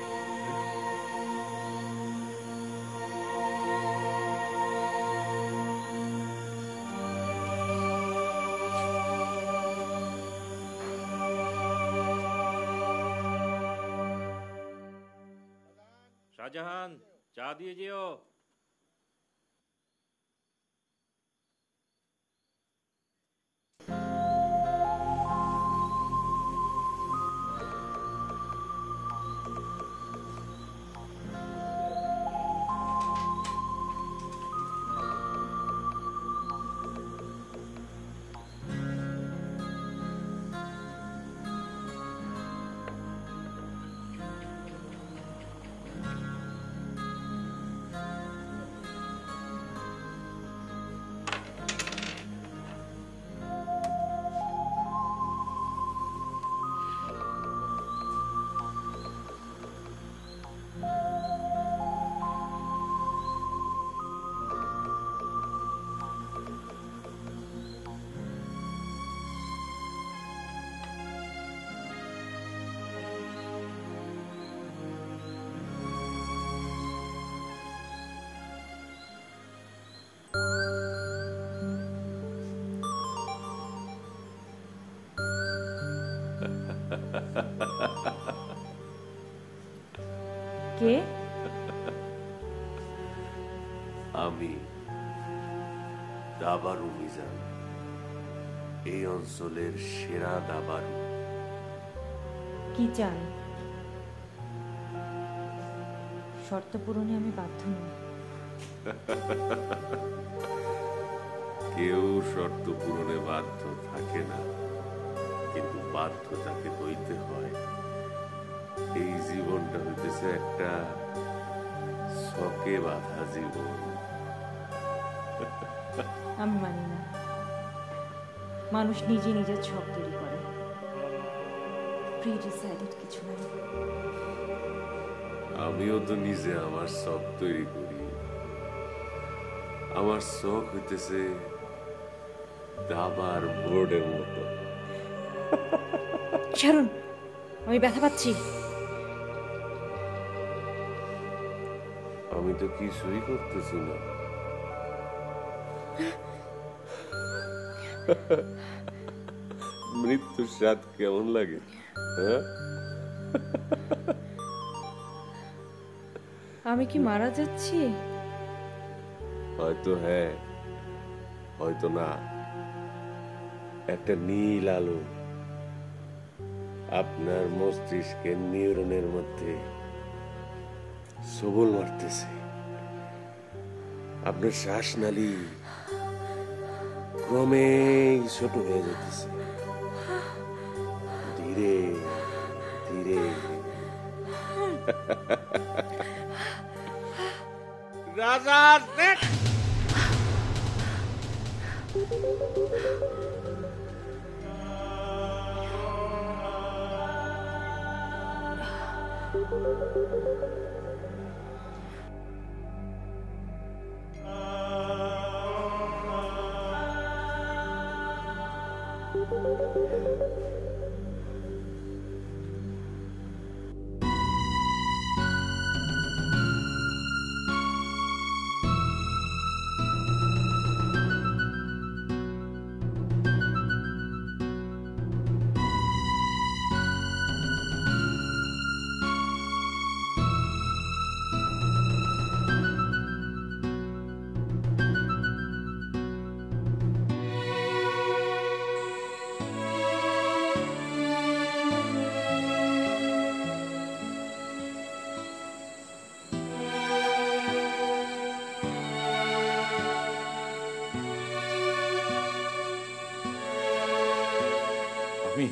শাহজাহান, চা দিয়ে যেও। কে? আমি দাবারু মিজান, এই অঞ্চলের সেরা দাবারু। কি চান? শর্ত পূরণে আমি বাধ্য নই। কেউ শর্ত পূরণে বাধ্য থাকে না, কিন্তু বাধ্য তাকে হইতে হয়। এই জীবনটা হইতেছে একটা ছকে বাঁধা জীবন। আমি মানি না। মানুষ নিজে নিজের ছক তৈরি করে, প্রি ডিসাইডেড কিছু নাই। আমিও তো নিজে আমার শখ তৈরি করি। আমার শখ হইতেছে দাবার বোর্ডের মতো। ছাড়ুন, আমি ব্যথা পাচ্ছি। আমি তো কিছুই করতেছি না। মৃত্যুর স্বাদ কেমন লাগে? হ্যাঁ, আমি কি মারা যাচ্ছি? হয়তো হ্যাঁ, হয়তো না। একটা নীল আলো আপনার মস্তিষ্কের নিউরনের মধ্যে সবল মারতেছে। আপনার শ্বাসনালী ক্রমে ছোট হয়ে যেতেছে, ধীরে ধীরে। রাজা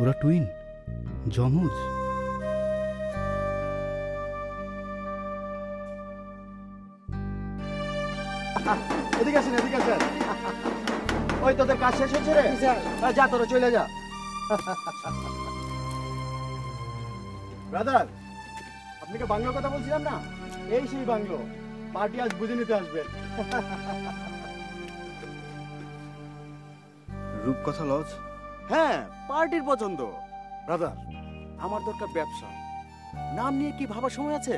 ওরা টুইন, যমজ। এদিকে আসেন, এদিকে আসেন। ওই তোদের কাজ শেষ হচ্ছে রে? যা তোরা চলে যা। ব্রাদার, আপনাকে বাংলোর কথা বলছিলাম না, এই সেই বাংলো। পার্টি আজ বুঝে নিতে আসবে। রূপকথা লজ? হ্যাঁ, পার্টির পছন্দ। ব্রাদার, আমার দরকার ব্যবসা। নাম নিয়ে কি ভাবার সময় আছে?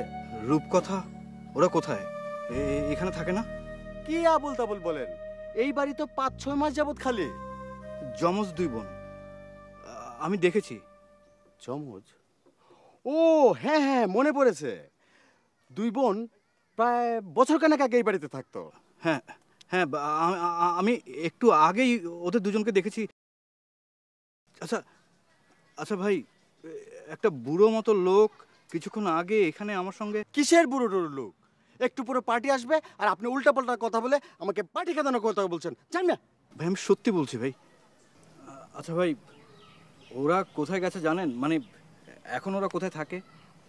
রূপকথা? ওরা কোথায়? এখানে থাকে না? কি আবুল তাবুল বলেন? এই বাড়ি তো 5-6 মাস যাবত খালি। যমজ 2 বোন, আমি দেখেছি। যমজ? ও হ্যাঁ হ্যাঁ, মনে পড়েছে। 2 বোন প্রায় বছর খানেক আগে এই বাড়িতে থাকতো। হ্যাঁ হ্যাঁ, আমি একটু আগেই ওদের দুজনকে দেখেছি। আচ্ছা আচ্ছা ভাই, একটা বুড়ো মতো লোক কিছুক্ষণ আগে এখানে আমার সঙ্গে। কিসের বুড়ো টুড়ো লোক? একটু পুরো পার্টি আসবে আর আপনি উল্টাপাল্টা কথা বলে আমাকে পার্টি কাঁদানোর কথা বলছেন, জান না? ভাই আমি সত্যি বলছি ভাই। আচ্ছা ভাই, ওরা কোথায় গেছে জানেন? মানে এখন ওরা কোথায় থাকে?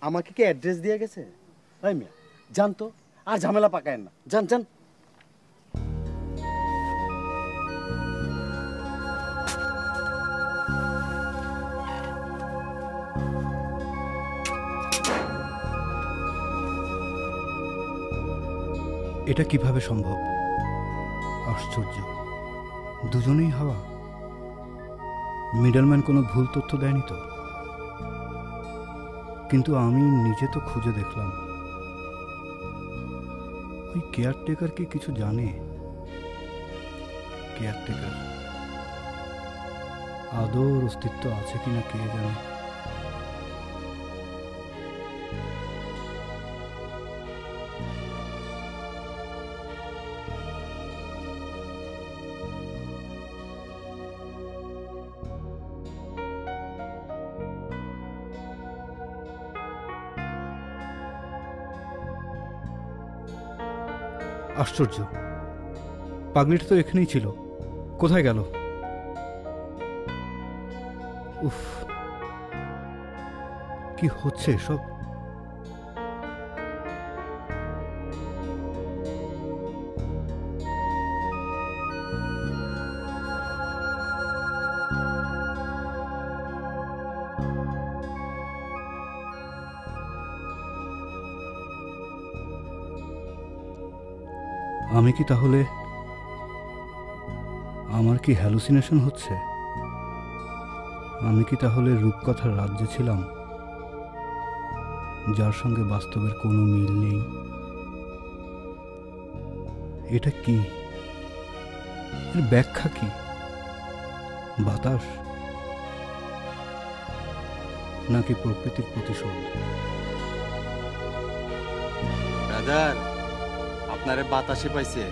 আমাকে কি অ্যাড্রেস দিয়ে গেছে? ভাই মিয়া, জান তো, আর ঝামেলা পাকায়েন না। জান জান। এটা কিভাবে সম্ভব? আশ্চর্য, দুজনেই হাওয়া। মিডলম্যান কোনো ভুল তথ্য দেয়নি তো? কিন্তু আমি নিজে তো খুঁজে দেখলাম। ওই কেয়ারটেকার কি কিছু জানে? কেয়ারটেকার আদৌ অস্তিত্ব আছে কিনা কে জানে। আশ্চর্য, পাগলিটা তো এখানেই ছিল, কোথায় গেল? উফ, কি হচ্ছে সব? আমি কি তাহলে, আমার কি হ্যালুসিনেশন হচ্ছে? আমি কি তাহলে রূপকথার রাজ্যে ছিলাম, যার সঙ্গে বাস্তবের কোনো মিল নেই? এটা কি? এর ব্যাখ্যা কি? বাতাস নাকি প্রকৃতির প্রতিশোধ? ব্রাদার, আপনারে বাতাসে পাইছে।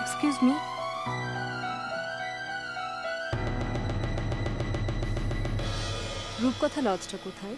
এক্সকিউজ মি, রূপকথা লজটা কোথায়?